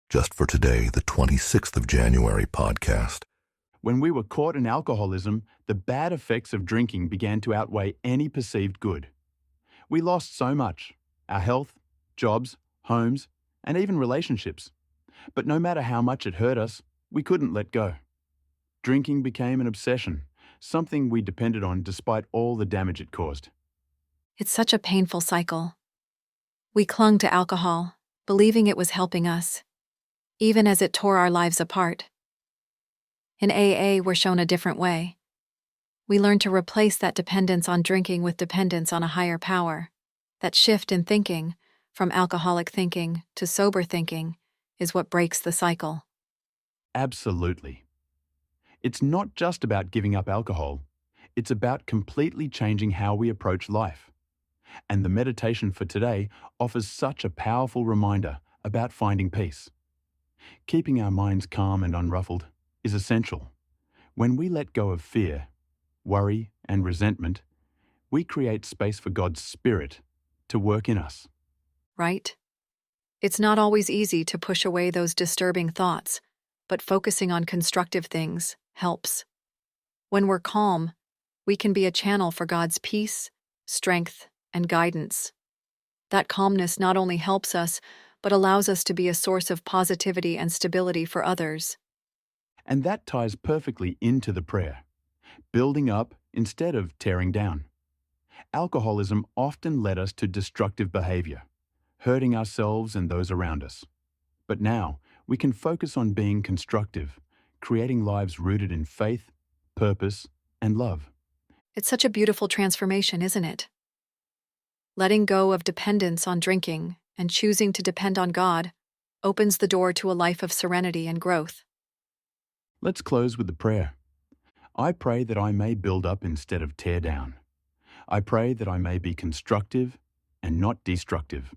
just for today, the 26th of January podcast. When we were caught in alcoholism, the bad effects of drinking began to outweigh any perceived good. We lost so much: our health, jobs, homes, and even relationships. But no matter how much it hurt us, we couldn't let go. Drinking became an obsession, something we depended on despite all the damage it caused. It's such a painful cycle. We clung to alcohol, believing it was helping us, even as it tore our lives apart. In AA, we're shown a different way. We learn to replace that dependence on drinking with dependence on a higher power. That shift in thinking, from alcoholic thinking to sober thinking, is what breaks the cycle. Absolutely. It's not just about giving up alcohol. It's about completely changing how we approach life. And the meditation for today offers such a powerful reminder about finding peace. Keeping our minds calm and unruffled is essential. When we let go of fear, worry, and resentment, we create space for God's Spirit to work in us. Right? It's not always easy to push away those disturbing thoughts, but focusing on constructive things helps. When we're calm, we can be a channel for God's peace, strength, and guidance. That calmness not only helps us, but allows us to be a source of positivity and stability for others. And that ties perfectly into the prayer: building up instead of tearing down. Alcoholism often led us to destructive behavior, hurting ourselves and those around us. But now, we can focus on being constructive, creating lives rooted in faith, purpose, and love. It's such a beautiful transformation, isn't it? Letting go of dependence on drinking and choosing to depend on God opens the door to a life of serenity and growth. Let's close with the prayer. I pray that I may build up instead of tear down. I pray that I may be constructive and not destructive.